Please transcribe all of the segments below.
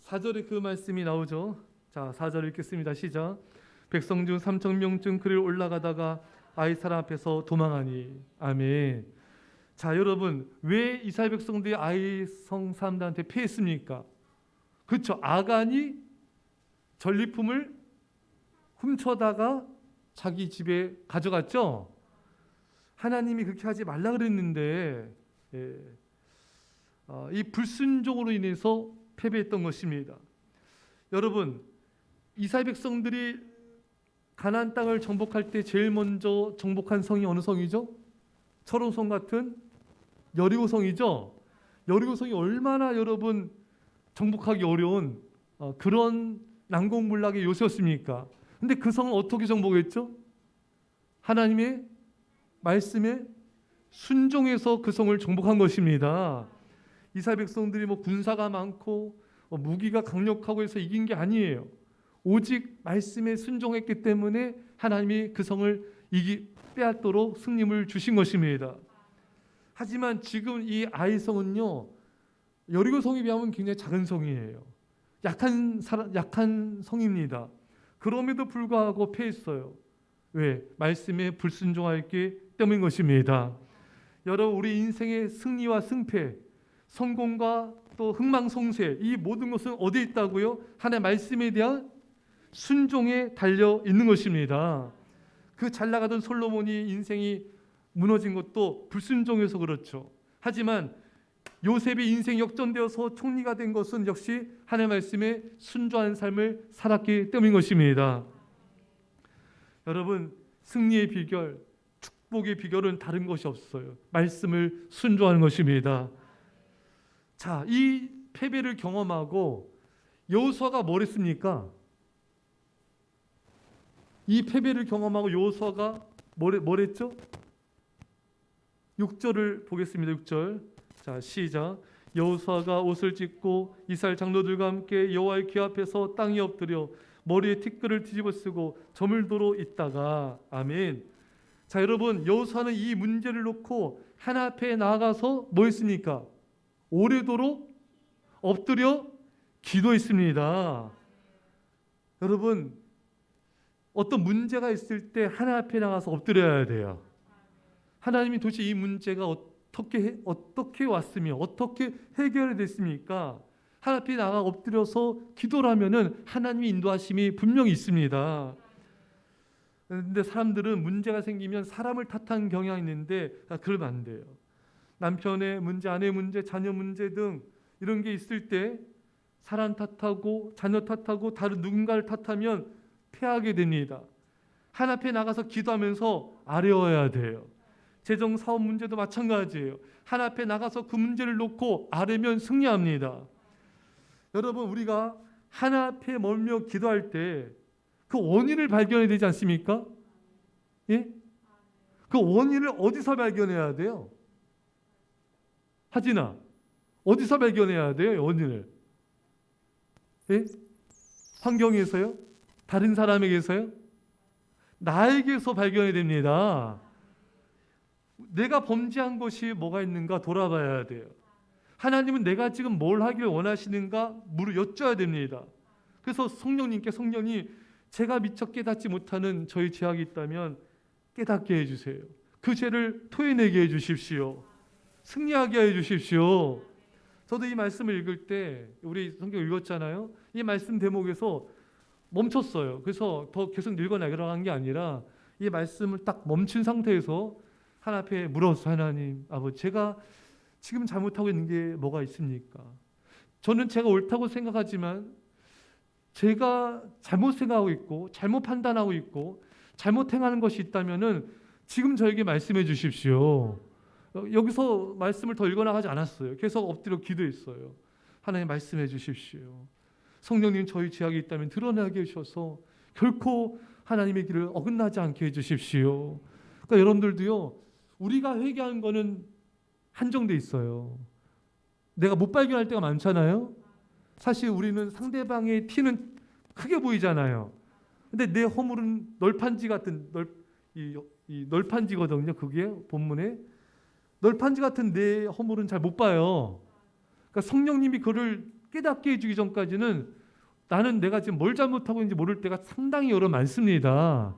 4절에 그 말씀이 나오죠. 자, 4절 읽겠습니다. 시작. 백성 중 3천 명쯤 그를 올라가다가 아이 사람 앞에서 도망하니. 아멘. 자, 여러분, 왜 이스라엘 백성들이 아이 성 사람들한테 패했습니까? 그렇죠. 아간이 전리품을 훔쳐다가 자기 집에 가져갔죠. 하나님이 그렇게 하지 말라 그랬는데 이 불순종으로 인해서 패배했던 것입니다. 여러분, 이스라엘 백성들이 가나안 땅을 정복할 때 제일 먼저 정복한 성이 어느 성이죠? 철원성 같은 여리고성이죠. 여리고성이 얼마나 여러분 정복하기 어려운 그런 난공불락의 요새였습니까? 근데 그 성은 어떻게 정복했죠? 하나님의 말씀에 순종해서 그 성을 정복한 것입니다. 이스라엘 백성들이 군사가 많고 무기가 강력하고 해서 이긴 게 아니에요. 오직 말씀에 순종했기 때문에 하나님이 그 성을 빼앗도록 승리를 주신 것입니다. 하지만 지금 이 아이성은요, 여리고성에 비하면 굉장히 작은 성이에요. 약한 성입니다. 그럼에도 불구하고 패했어요. 왜? 말씀에 불순종하였기 때문인 것입니다. 여러분, 우리 인생의 승리와 승패, 성공과 또 흥망성쇠, 이 모든 것은 어디에 있다고요? 하나님의 말씀에 대한 순종에 달려 있는 것입니다. 그 잘 나가던 솔로몬이 인생이 무너진 것도 불순종해서 그렇죠. 하지만 요셉이 인생 역전되어서 총리가 된 것은 역시 하나님의 말씀에 순종하는 삶을 살았기 때문인 것입니다. 여러분, 승리의 비결, 축복의 비결은 다른 것이 없어요. 말씀을 순종하는 것입니다. 자, 이 패배를 경험하고 여호수아가 뭘 했습니까? 이 패배를 경험하고 여호수아가 뭘 했죠? 6절을 보겠습니다. 6절. 자, 시작. 여호수아가 옷을 찢고 이스라엘 장로들과 함께 여호와의 궤 앞에서 땅에 엎드려 머리에 티끌을 뒤집어 쓰고 저물도로 있다가. 아멘. 자, 여러분, 여호수아는 이 문제를 놓고 하나님 앞에 나아가서 뭐 했습니까? 오래도록 엎드려 기도했습니다. 여러분, 어떤 문제가 있을 때 하나님 앞에 나가서 엎드려야 돼요. 하나님이 도대체 이 문제가 어떻게 왔으며 어떻게 해결이 됐습니까? 하나님 앞에 나가 엎드려서 기도를 하면은 하나님의 인도하심이 분명히 있습니다. 그런데 사람들은 문제가 생기면 사람을 탓하는 경향이 있는데 그러면 안 돼요. 남편의 문제, 아내 문제, 자녀 문제 등 이런 게 있을 때 사람 탓하고 자녀 탓하고 다른 누군가를 탓하면 패하게 됩니다. 하나님 앞에 나가서 기도하면서 아뢰어야 돼요. 재정 사업 문제도 마찬가지예요. 하나님 앞에 나가서 그 문제를 놓고 아뢰면 승리합니다. 여러분, 우리가 하나님 앞에 멀며 기도할 때 그 원인을 발견해야 되지 않습니까? 예? 그 원인을 어디서 발견해야 돼요? 하진아, 어디서 발견해야 돼요? 원인을? 예? 환경에서요? 다른 사람에게서요? 나에게서 발견해야 됩니다. 내가 범죄한 것이 뭐가 있는가 돌아봐야 돼요. 하나님은 내가 지금 뭘 하길 원하시는가 여쭤야 됩니다. 그래서 성령님, 제가 미처 깨닫지 못하는 저희 죄악이 있다면 깨닫게 해주세요. 그 죄를 토해내게 해주십시오. 승리하게 해주십시오. 저도 이 말씀을 읽을 때, 우리 성경 읽었잖아요. 이 말씀 대목에서 멈췄어요. 그래서 더 계속 읽어나가는 게 아니라 이 말씀을 딱 멈춘 상태에서 하나님 앞에 물었어요. 하나님, 아버지, 제가 지금 잘못하고 있는 게 뭐가 있습니까? 저는 제가 옳다고 생각하지만 제가 잘못 생각하고 있고 잘못 판단하고 있고 잘못 행하는 것이 있다면은 지금 저에게 말씀해 주십시오. 여기서 말씀을 더 읽어나가지 않았어요. 계속 엎드려 기도했어요. 하나님, 말씀해 주십시오. 성령님, 저희 죄악이 있다면 드러나게 해주셔서 결코 하나님의 길을 어긋나지 않게 해주십시오. 그러니까 여러분들도요, 우리가 회개한 거는 한정돼 있어요. 내가 못 발견할 때가 많잖아요. 사실 우리는 상대방의 티는 크게 보이잖아요. 근데 내 허물은 널판지 같은 널판지거든요. 그게 본문에 널판지 같은 내 허물은 잘 못 봐요. 그러니까 성령님이 그를 깨닫게 해주기 전까지는 나는 내가 지금 뭘 잘못하고 있는지 모를 때가 상당히 여러 많습니다.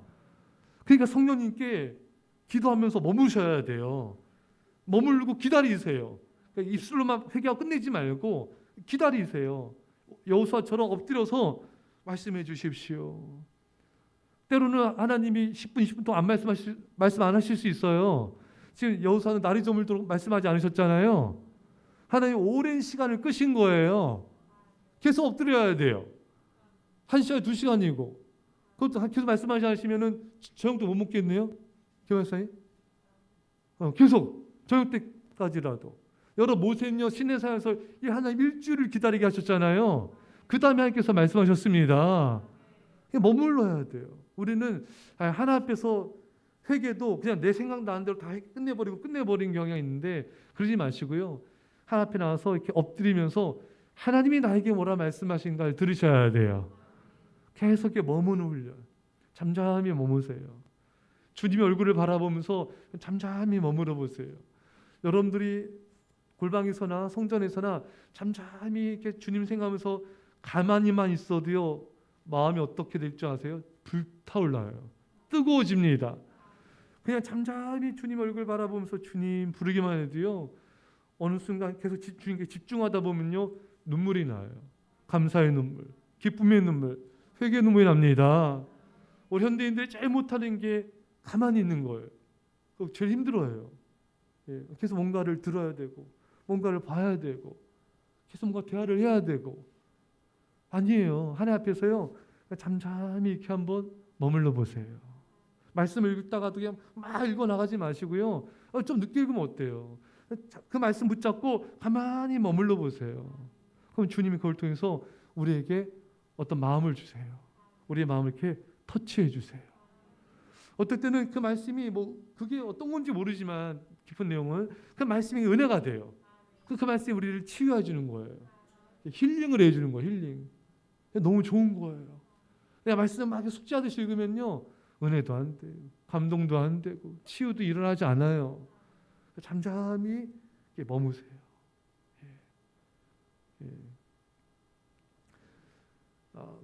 그러니까 성령님께 기도하면서 머무셔야 돼요. 머물고 기다리세요. 그러니까 입술로만 회개하고 끝내지 말고 기다리세요. 여호수아처럼 엎드려서 말씀해 주십시오. 때로는 하나님이 10분, 20분 동안 말씀 안 하실 수 있어요. 지금 여호수아는 날이 저물도록 말씀하지 않으셨잖아요. 하나님 오랜 시간을 끄신 거예요. 계속 엎드려야 돼요. 1시간, 2시간이고. 그것도 계속 말씀하지 않으시면은 저녁도 못 먹겠네요. 교회사님. 계속 저녁 때까지라도. 여러 모세녀 시내산에서 이 하나님 일주일을 기다리게 하셨잖아요. 그 다음에 하나님께서 말씀하셨습니다. 머물러야 돼요. 우리는 하나 앞에서 회개도 그냥 내 생각 나는 대로 다 끝내버린 경향이 있는데 그러지 마시고요. 하나 앞에 나와서 이렇게 엎드리면서 하나님이 나에게 뭐라 말씀하신가를 들으셔야 돼요. 계속 이렇게 머무는 훈련. 잠잠히 머무세요. 주님의 얼굴을 바라보면서 잠잠히 머물러 보세요. 여러분들이 골방에서나 성전에서나 잠잠히 이렇게 주님 생각하면서 가만히만 있어도요, 마음이 어떻게 될 줄 아세요? 불타올라요. 뜨거워집니다. 그냥 잠잠히 주님 얼굴 바라보면서 주님 부르기만 해도요, 어느 순간 계속 주님께 집중하다 보면요, 눈물이 나요. 감사의 눈물, 기쁨의 눈물, 회개의 눈물이 납니다. 우리 현대인들이 제일 못하는 게 가만히 있는 거예요. 그거 제일 힘들어요. 계속 뭔가를 들어야 되고, 뭔가를 봐야 되고, 계속 뭔가 대화를 해야 되고. 아니에요. 하나님 앞에서요, 잠잠히 이렇게 한번 머물러 보세요. 말씀을 읽다가도 그냥 막 읽어 나가지 마시고요. 좀 늦게 읽으면 어때요? 그 말씀 붙잡고 가만히 머물러 보세요. 그럼 주님이 그걸 통해서 우리에게 어떤 마음을 주세요. 우리의 마음을 이렇게 터치해 주세요. 어떨 때는 그 말씀이 그게 어떤 건지 모르지만 깊은 내용은 그 말씀이 은혜가 돼요. 그 말씀이 우리를 치유해 주는 거예요. 힐링을 해 주는 거예요. 힐링. 너무 좋은 거예요. 내가 말씀을 막 숙지하듯이 읽으면요, 은혜도 안 돼요. 감동도 안 되고 치유도 일어나지 않아요. 잠잠히 머무세요.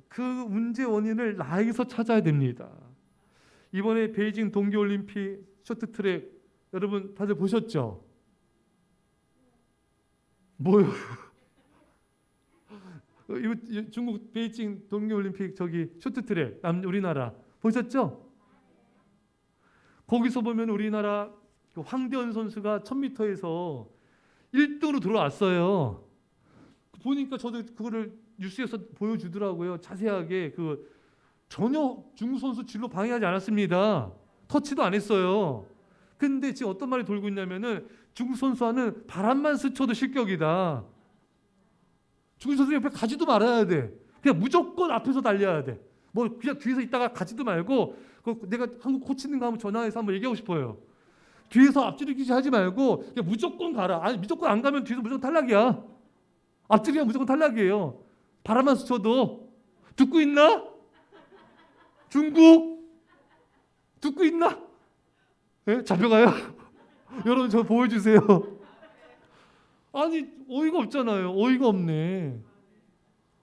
그 문제 원인을 나에게서 찾아야 됩니다. 이번에 베이징 동계올림픽 쇼트트랙 여러분 다들 보셨죠? 뭐요? 중국 베이징 동계올림픽 쇼트트랙 우리나라 보셨죠? 거기서 보면 우리나라 황대현 선수가 1000m에서 1등으로 들어왔어요. 보니까 저도 그거를 뉴스에서 보여주더라고요. 자세하게 전혀 중국 선수 진로 방해하지 않았습니다. 터치도 안 했어요. 근데 지금 어떤 말이 돌고 있냐면은 중국 선수와는 바람만 스쳐도 실격이다. 중국 선수 옆에 가지도 말아야 돼. 그냥 무조건 앞에서 달려야 돼. 그냥 뒤에서 있다가 가지도 말고 내가 한국 코치님과 한번 전화해서 한번 얘기하고 싶어요. 뒤에서 앞지르기지 하지 말고 그냥 무조건 가라. 아니 무조건 안 가면 뒤에서 무조건 탈락이야. 앞지르기가 무조건 탈락이에요. 바람만 스쳐도. 듣고 있나? 중국 듣고 있나? 네? 잡혀가요? 여러분 저 보여주세요. 아니 어이가 없잖아요. 어이가 없네.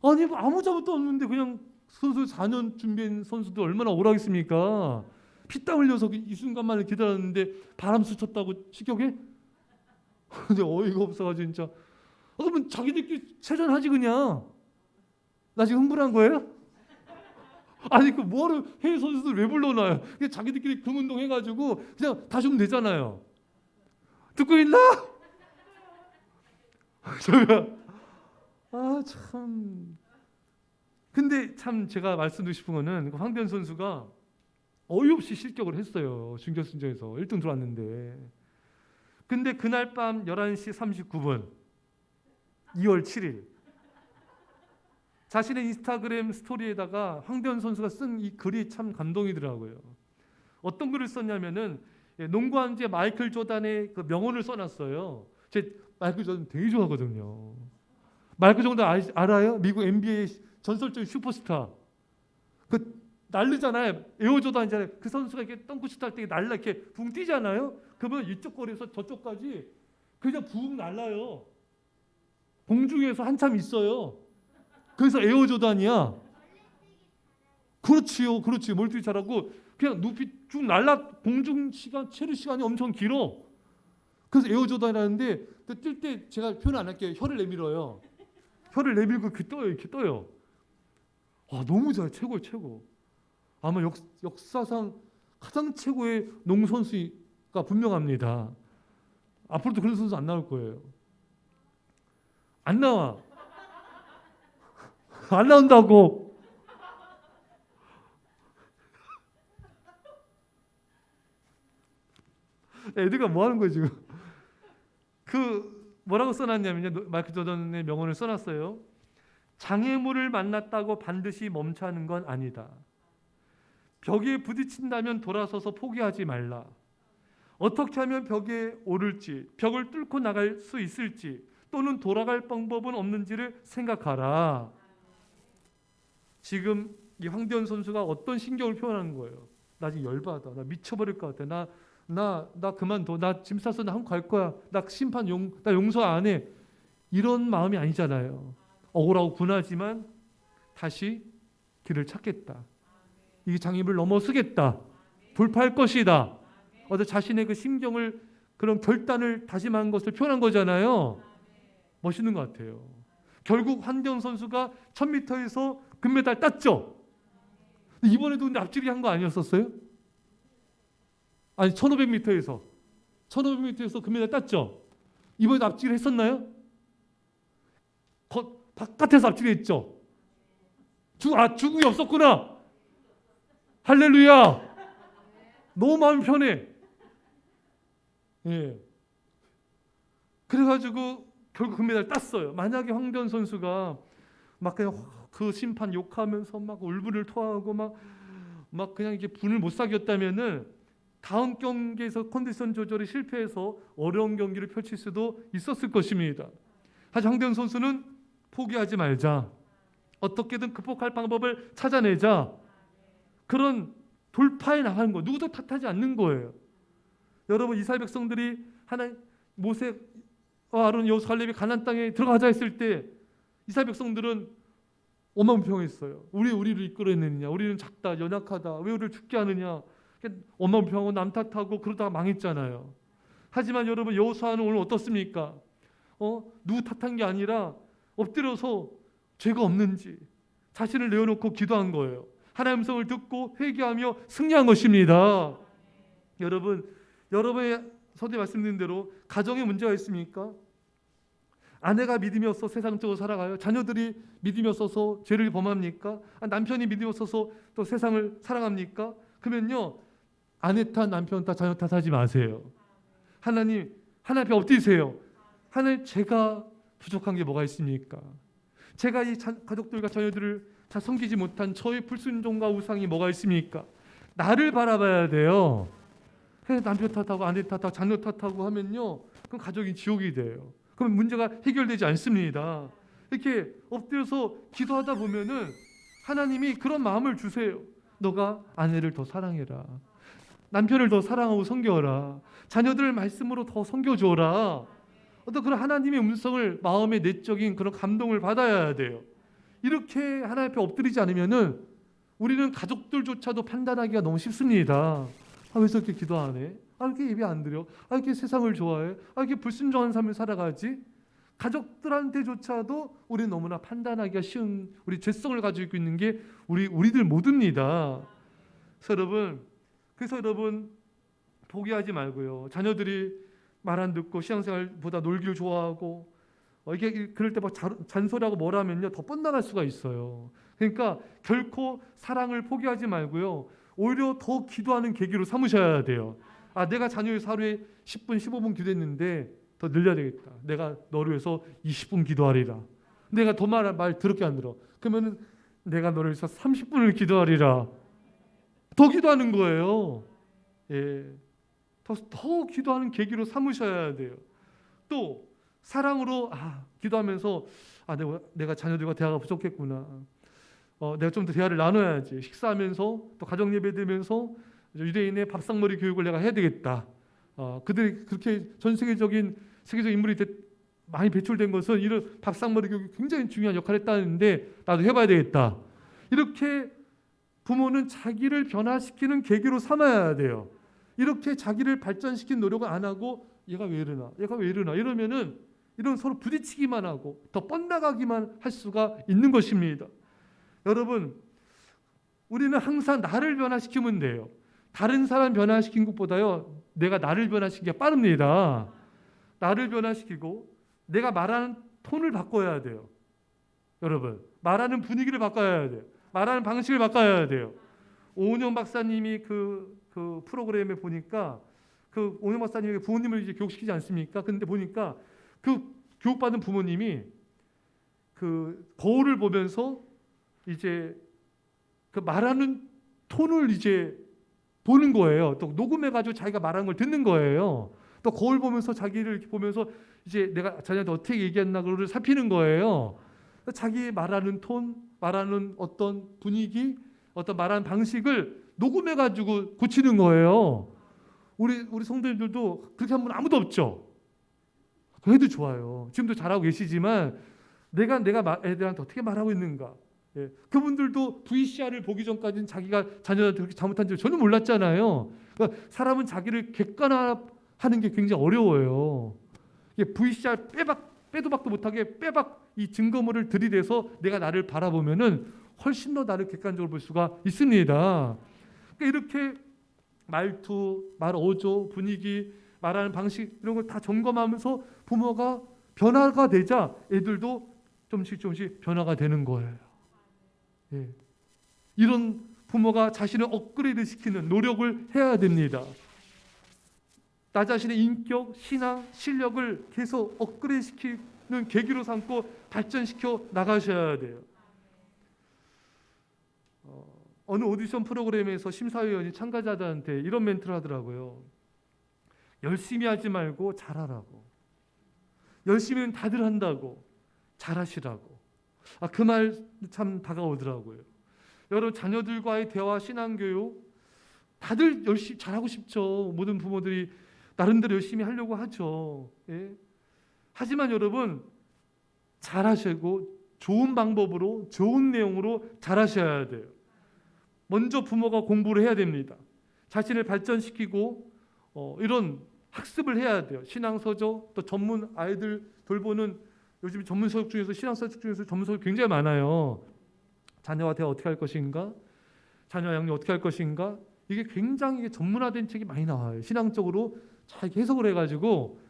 아니 아무 잘못도 없는데 그냥 선수 4년 준비한 선수들 얼마나 오라겠습니까? 피땀 흘려서 이 순간만을 기다렸는데 바람 스쳤다고 실격해? 근데 어이가 없어가지고 진짜. 그러면 자기들끼리 체전하지 그냥. 나 지금 흥분한 거예요? 아니 뭐하러 해외 선수들 왜 불러놔요? 그냥 자기들끼리 금운동 해가지고 그냥 다시 오면 되잖아요. 듣고 있나? 참. 근데 참 제가 말씀드리고 싶은 거는 황대현 선수가 어이없이 실격을 했어요. 준결승전에서 1등 들어왔는데. 근데 그날 밤 11시 39분 2월 7일 자신의 인스타그램 스토리에다가 황대현 선수가 쓴 이 글이 참 감동이더라고요. 어떤 글을 썼냐면은 농구한지 마이클 조단의 그 명언을 써놨어요. 제 마이클 조단 되게 좋아하거든요. 마이클 조단 알아요? 미국 NBA 전설적인 슈퍼스타. 날르잖아요. 에어조단이잖아요. 그 선수가 이렇게 덩크슛 할 때 이렇게 붕 뛰잖아요. 그러면 이쪽 거리에서 저쪽까지 그냥 붕 날라요. 공중에서 한참 있어요. 그래서 에어조단이야. 그렇지요, 그렇지. 멀티 잘하고 그냥 높이 쭉 공중 시간 체류 시간이 엄청 길어. 그래서 에어조단이라는데 뜰 때 제가 표현 안 할게요. 혀를 내밀어요. 혀를 내밀고 이렇게 떠요, 이렇게 떠요. 아, 너무 잘, 최고, 최고. 아마 역사상 가장 최고의 농구 선수가 분명합니다. 앞으로도 그런 선수 안 나올 거예요. 안 나와. 안 나온다고. 애들가 뭐 하는 거예요 지금? 그 뭐라고 써놨냐면요. 마이클 조던의 명언을 써놨어요. 장애물을 만났다고 반드시 멈춰하는 건 아니다. 벽에 부딪힌다면 돌아서서 포기하지 말라. 어떻게 하면 벽에 오를지, 벽을 뚫고 나갈 수 있을지, 또는 돌아갈 방법은 없는지를 생각하라. 지금 이 황대현 선수가 어떤 신경을 표현하는 거예요? 나 지금 열받아. 나 미쳐버릴 것 같아. 나 그만둬. 나 짐 싸서 나 한국 갈 거야. 나 나 용서 안 해. 이런 마음이 아니잖아요. 억울하고 분하지만 다시 길을 찾겠다. 이 장애물을 넘어서겠다. 돌파할 것이다. 어제 자신의 그 심경을 그런 결단을 다짐한 것을 표현한 거잖아요. 멋있는 것 같아요. 결국 황대현 선수가 1000m에서 금메달 땄죠. 이번에도 근데 앞지르기 한 거 아니었었어요? 아니 1500m에서 금메달 땄죠. 이번에도 앞지르기 했었나요? 바깥에서 앞지르기 했죠. 중국이 없었구나. 할렐루야. 너무 마음이 편해. 예. 그래가지고 결국 금메달 땄어요. 만약에 황대현 선수가 막 그냥 그 심판 욕하면서 막 울분을 토하고 막 그냥 이게 분을 못 사귀었다면은 다음 경기에서 컨디션 조절이 실패해서 어려운 경기를 펼칠 수도 있었을 것입니다. 하지만 황대현 선수는 포기하지 말자. 어떻게든 극복할 방법을 찾아내자. 그런 돌파해 나가는 거. 누구도 탓하지 않는 거예요. 여러분 이스라엘 백성들이 하나님 모세와 아론 여호수아 갈렙이 가나안 땅에 들어가자 했을 때 이스라엘 백성들은 원망불평했어요. 우리를 이끌어내느냐? 우리는 작다, 연약하다. 왜 우리를 죽게 하느냐? 원망불평하고 남 탓하고 그러다가 망했잖아요. 하지만 여러분 여호수아는 오늘 어떻습니까? 누구 탓한 게 아니라 엎드려서 죄가 없는지 자신을 내어놓고 기도한 거예요. 하나님의 음성을 듣고 회개하며 승리한 것입니다. 여러분의 서두에 말씀드린 대로 가정에 문제가 있습니까? 아내가 믿음이 없어 세상적으로 살아가요? 자녀들이 믿음이 없어서 죄를 범합니까? 남편이 믿음이 없어서 또 세상을 사랑합니까? 그러면요 아내 탓, 남편 탓, 자녀 탓하지 마세요. 하나님 앞에 엎드리세요. 하나님 제가 부족한 게 뭐가 있습니까? 제가 이 가족들과 자녀들을 다 섬기지 못한 저의 불순종과 우상이 뭐가 있습니까? 나를 바라봐야 돼요. 남편 탓하고 아내 탓하고 자녀 탓하고 하면요 그럼 가족이 지옥이 돼요. 그럼 문제가 해결되지 않습니다. 이렇게 엎드려서 기도하다 보면은 하나님이 그런 마음을 주세요. 너가 아내를 더 사랑해라. 남편을 더 사랑하고 섬겨라. 자녀들을 말씀으로 더 섬겨줘라. 어떤 그런 하나님의 음성을 마음의 내적인 그런 감동을 받아야 돼요. 이렇게 하나님 앞에 엎드리지 않으면은 우리는 가족들조차도 판단하기가 너무 쉽습니다. 왜 저렇게 기도 안 해? 이렇게 예배 안 드려? 이렇게 세상을 좋아해? 이렇게 불순종한 삶을 살아가지? 가족들한테조차도 우리는 너무나 판단하기가 쉬운 우리 죄성을 가지고 있는 게 우리들 모두입니다. 그래서 여러분 포기하지 말고요. 자녀들이 말 안 듣고 신앙생활보다 놀기를 좋아하고 이게 그럴 때 막 잔소리하고 뭐라면요 더 뻗나갈 수가 있어요. 그러니까 결코 사랑을 포기하지 말고요. 오히려 더 기도하는 계기로 삼으셔야 돼요. 내가 자녀에서 하루에 10분, 15분 기도했는데 더 늘려야 되겠다. 내가 너를 위해서 20분 기도하리라. 내가 더 말 더럽게 안 들어. 그러면 내가 너를 위해서 30분을 기도하리라. 더 기도하는 거예요. 예, 더 기도하는 계기로 삼으셔야 돼요. 또 사랑으로 기도하면서 내가 자녀들과 대화가 부족했구나. 내가 좀 더 대화를 나눠야지. 식사하면서 또 가정 예배 드리면서 유대인의 밥상머리 교육을 내가 해야 되겠다. 그들이 그렇게 전 세계적인 인물이 많이 배출된 것은 이런 밥상머리 교육이 굉장히 중요한 역할을 했다는데 나도 해봐야 되겠다. 이렇게 부모는 자기를 변화시키는 계기로 삼아야 돼요. 이렇게 자기를 발전시킨 노력을 안 하고 얘가 왜 이러나 얘가 왜 이러나 이러면은 이런 서로 부딪히기만 하고 더 뻗나가기만 할 수가 있는 것입니다. 여러분, 우리는 항상 나를 변화시키면 돼요. 다른 사람 변화시킨 것보다요, 내가 나를 변화시키기가 빠릅니다. 나를 변화시키고 내가 말하는 톤을 바꿔야 돼요. 여러분, 말하는 분위기를 바꿔야 돼요. 말하는 방식을 바꿔야 돼요. 오은영 박사님이 그 프로그램에 보니까 그 오은영 박사님이 부모님을 이제 교육시키지 않습니까? 근데 보니까 그 교육받은 부모님이 그 거울을 보면서 이제 그 말하는 톤을 이제 보는 거예요. 또 녹음해가지고 자기가 말하는 걸 듣는 거예요. 또 거울 보면서 자기를 이렇게 보면서 이제 내가 자기한테 어떻게 얘기했나 그거를 살피는 거예요. 자기 말하는 톤, 말하는 어떤 분위기, 어떤 말하는 방식을 녹음해가지고 고치는 거예요. 우리 성도님들도 그렇게 한 분 아무도 없죠. 그래도 좋아요. 지금도 잘하고 계시지만 내가 애들한테 어떻게 말하고 있는가. 예. 그분들도 VCR을 보기 전까지는 자기가 자녀한테 그렇게 잘못한 줄 전혀 몰랐잖아요. 그러니까 사람은 자기를 객관화하는 게 굉장히 어려워요. VCR 빼도 박도 못하게 빼박 이 증거물을 들이대서 내가 나를 바라보면은 훨씬 더 나를 객관적으로 볼 수가 있습니다. 그러니까 이렇게 말투, 말 어조, 분위기, 말하는 방식 이런 걸 다 점검하면서 부모가 변화가 되자 애들도 조금씩 변화가 되는 거예요. 예. 이런 부모가 자신을 업그레이드 시키는 노력을 해야 됩니다. 나 자신의 인격, 신앙, 실력을 계속 업그레이드 시키는 계기로 삼고 발전시켜 나가셔야 돼요. 어느 오디션 프로그램에서 심사위원이 참가자들한테 이런 멘트를 하더라고요. 열심히 하지 말고 잘하라고. 열심히는 다들 한다고. 잘하시라고. 그 말 참 다가오더라고요. 여러분, 자녀들과의 대화, 신앙교육 다들 열심히 잘하고 싶죠. 모든 부모들이 나름대로 열심히 하려고 하죠. 예? 하지만 여러분, 잘하시고 좋은 방법으로 좋은 내용으로 잘하셔야 돼요. 먼저 부모가 공부를 해야 됩니다. 자신을 발전시키고 이런 학습을 해야 돼요. 신앙서적, 또 전문 아이들 돌보는 요즘 전문서적 중에서 신앙서적 중에서 전문서적 굉장히 많아요. 자녀와 대화 어떻게 할 것인가? 자녀 양육 어떻게 할 것인가? 이게 굉장히 전문화된 책이 많이 나와요. 신앙적으로 잘 해석을 해가지고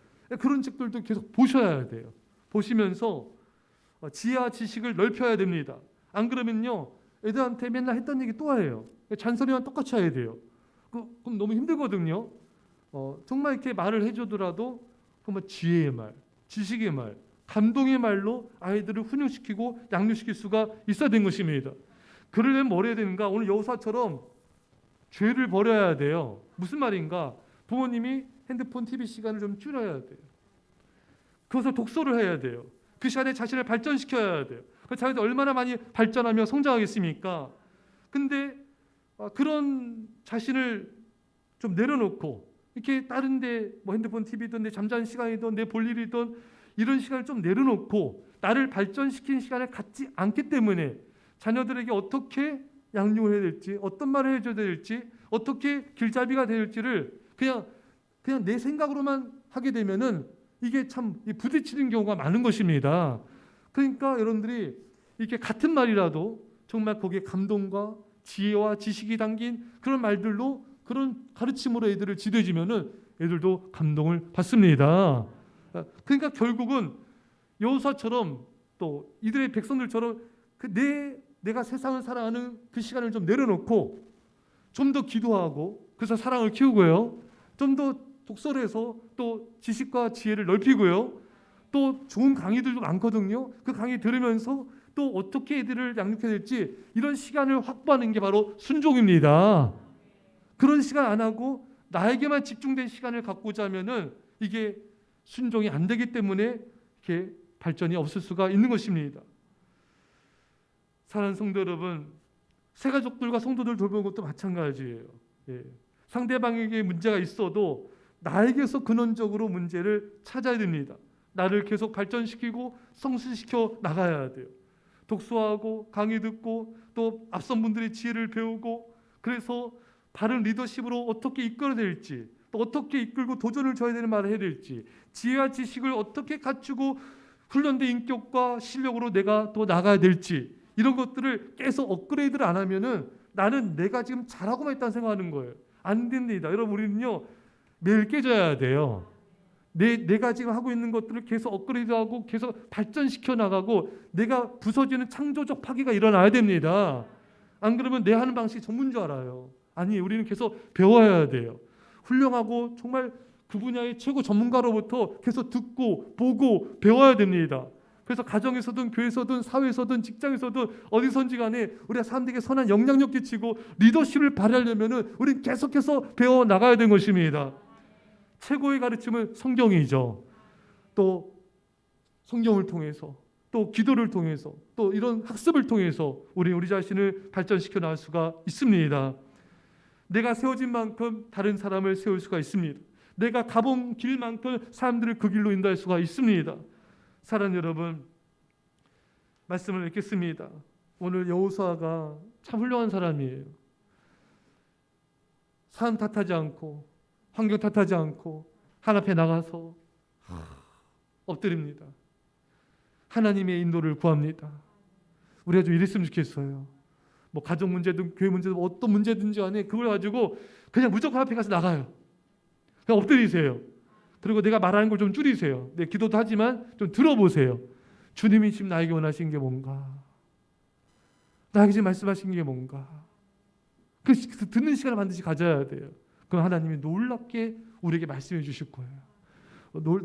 그런 책들도 계속 보셔야 돼요. 보시면서 지혜와 지식을 넓혀야 됩니다. 안 그러면요, 애들한테 맨날 했던 얘기 또 해요. 잔소리만 똑같이 해야 돼요. 그럼 너무 힘들거든요. 정말 이렇게 말을 해주더라도 정말 지혜의 말, 지식의 말, 감동의 말로 아이들을 훈육시키고 양육시킬 수가 있어야 되는 것입니다. 그러려면 뭘 해야 되는가? 오늘 여호사처럼 죄를 버려야 돼요. 무슨 말인가? 부모님이 핸드폰, TV 시간을 좀 줄여야 돼요. 그것을 독서를 해야 돼요. 그 시간에 자신을 발전시켜야 돼요. 그 자녀들 얼마나 많이 발전하며 성장하겠습니까? 근데 그런 자신을 좀 내려놓고 이렇게 다른데 뭐 핸드폰, TV든 내 잠자는 시간이든 내 볼 일이든 이런 시간을 좀 내려놓고 나를 발전시키는 시간을 갖지 않기 때문에 자녀들에게 어떻게 양육을 해야 될지, 어떤 말을 해줘야 될지, 어떻게 길잡이가 될지를 그냥 내 생각으로만 하게 되면은 이게 참 부딪히는 경우가 많은 것입니다. 그러니까 여러분들이 이렇게 같은 말이라도 정말 거기에 감동과 지혜와 지식이 담긴 그런 말들로 그런 가르침으로 애들을 지도해주면은 애들도 감동을 받습니다. 그러니까 결국은 여호사처럼 또 이들의 백성들처럼 내가 세상을 살아가는 그 시간을 좀 내려놓고 좀 더 기도하고 그래서 사랑을 키우고요. 좀 더 독서를 해서 또 지식과 지혜를 넓히고요. 또 좋은 강의들도 많거든요. 그 강의 들으면서 또 어떻게 애들을 양육해야 될지 이런 시간을 확보하는 게 바로 순종입니다. 그런 시간 안 하고 나에게만 집중된 시간을 갖고자 하면은 이게 순종이 안 되기 때문에 이렇게 발전이 없을 수가 있는 것입니다. 사랑하는 성도 여러분, 새가족들과 성도들 돌보는 것도 마찬가지예요. 예. 상대방에게 문제가 있어도 나에게서 근원적으로 문제를 찾아야 됩니다. 나를 계속 발전시키고 성실시켜 나가야 돼요. 독서하고 강의 듣고 또 앞선 분들의 지혜를 배우고, 그래서 바른 리더십으로 어떻게 이끌어야 될지, 또 어떻게 이끌고 도전을 줘야 되는 말을 해야 될지, 지혜와 지식을 어떻게 갖추고 훈련된 인격과 실력으로 내가 또 나가야 될지, 이런 것들을 계속 업그레이드를 안 하면은 나는 내가 지금 잘하고만 있다는 생각하는 거예요. 안 됩니다. 여러분, 우리는요 매일 깨져야 돼요. 내가 지금 하고 있는 것들을 계속 업그레이드하고 계속 발전시켜 나가고, 내가 부서지는 창조적 파괴가 일어나야 됩니다. 안 그러면 내 하는 방식이 전문 줄 알아요. 아니, 우리는 계속 배워야 돼요. 훌륭하고 정말 그 분야의 최고 전문가로부터 계속 듣고 보고 배워야 됩니다. 그래서 가정에서든 교회에서든 사회에서든 직장에서든 어디선지 간에 우리가 사람들에게 선한 영향력 끼치고 리더십을 발휘하려면 우리는 계속해서 배워 나가야 되는 것입니다. 최고의 가르침은 성경이죠. 또 성경을 통해서, 또 기도를 통해서, 또 이런 학습을 통해서 우리 자신을 발전시켜 나갈 수가 있습니다. 내가 세워진 만큼 다른 사람을 세울 수가 있습니다. 내가 가본 길만큼 사람들을 그 길로 인도할 수가 있습니다. 사랑하는 여러분, 말씀을 읽겠습니다. 오늘 여호수아가 참 훌륭한 사람이에요. 사람 탓하지 않고 환경 탓하지 않고 하나님 앞에 나가서 엎드립니다. 하나님의 인도를 구합니다. 우리가 좀 이랬으면 좋겠어요. 뭐 가정 문제든 교회 문제든 어떤 문제든지 간에 그걸 가지고 그냥 무조건 앞에 가서 나가요. 그냥 엎드리세요. 그리고 내가 말하는 걸 좀 줄이세요. 네, 기도도 하지만 좀 들어보세요. 주님이 지금 나에게 원하신 게 뭔가, 나에게 지금 말씀하신 게 뭔가, 그 듣는 시간을 반드시 가져야 돼요. 그럼 하나님이 놀랍게 우리에게 말씀해 주실 거예요.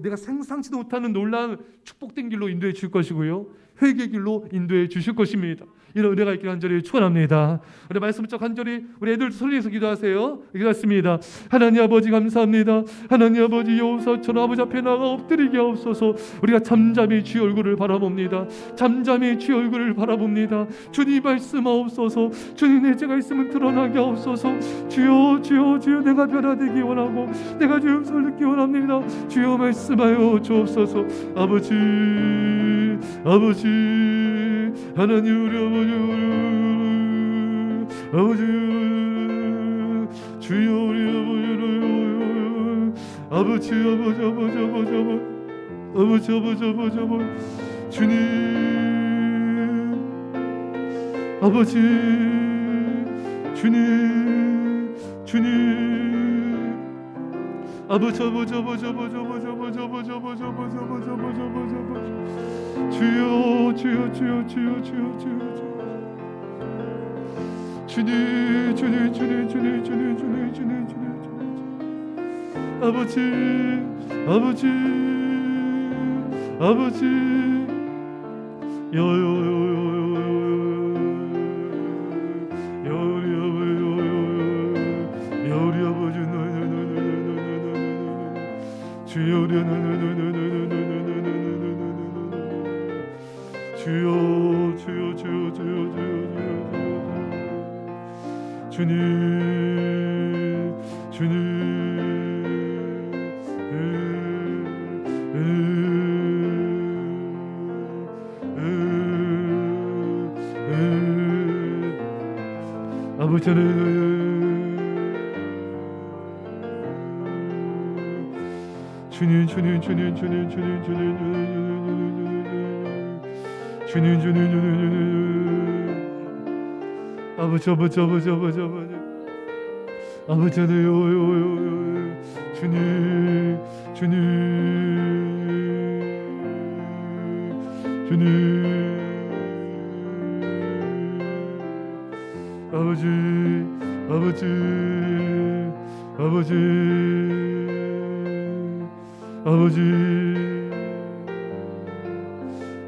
내가 상상치도 못하는 놀라운 축복된 길로 인도해 주실 것이고요, 회개의 길로 인도해 주실 것입니다. 이런 은혜가 있기를 간절히 축원합니다. 우리 말씀 쪽 간절히 우리 애들 소리내서 기도하세요. 기도했습니다. 하나님 아버지 감사합니다. 하나님 아버지, 여호수아처럼 아버지 앞에 나가 엎드리게 하옵소서. 우리가 잠잠히 주의 얼굴을 바라봅니다. 잠잠히 주의 얼굴을 바라봅니다. 주님 말씀하옵소서. 주님, 내 죄가 있으면 드러나게 하옵소서. 주여 주여 주여, 내가 변화되기 원하고 내가 주의 음성을 듣기 원합니다. 주여 말씀하여 주옵소서. 아버지 하나님, 우리 아버지 주여, 우리 아버지 주님, 아버지 주님,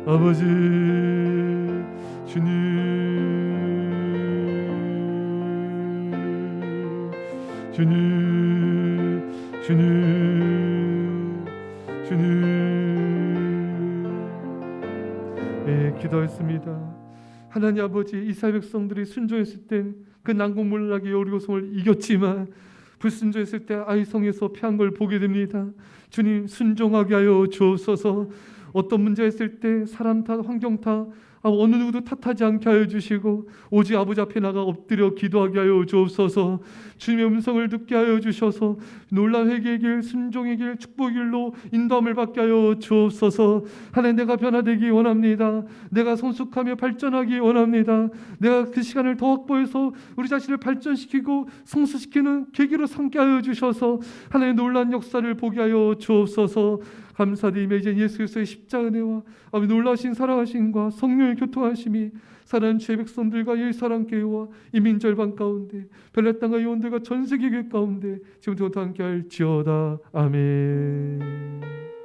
아버지 주여 주님, 아버지 기도했습니다. 하나님 아버지, 이스라엘 백성들이 순종했을 때 그 난공불락의 여리고성을 이겼지만 불순종했을 때 아이성에서 패한 걸 보게 됩니다. 주님 순종하게 하여 주옵소서. 어떤 문제가 있을 때 사람 탓, 환경 탓, 어느 누구도 탓하지 않게 하여 주시고 오직 아버지 앞에 나가 엎드려 기도하게 하여 주옵소서. 주님의 음성을 듣게 하여 주셔서 놀라운 회개의 길, 순종의 길, 축복의 길로 인도함을 받게 하여 주옵소서. 하나님, 내가 변화되기 원합니다. 내가 성숙하며 발전하기 원합니다. 내가 그 시간을 더 확보해서 우리 자신을 발전시키고 성숙시키는 계기로 삼게 하여 주셔서 하나님의 놀라운 역사를 보게 하여 주옵소서. 감사드리며 이제 예수 그리스도의 십자가 은혜와 아버지 놀라신 사랑하심과 성령의 교통하심이 사랑하는 주의 백성들과 예수 사랑교회와 이민절반 가운데 별난 땅과 요원들과 전 세계 교회 가운데 지금부터 함께 할지어다. 아멘.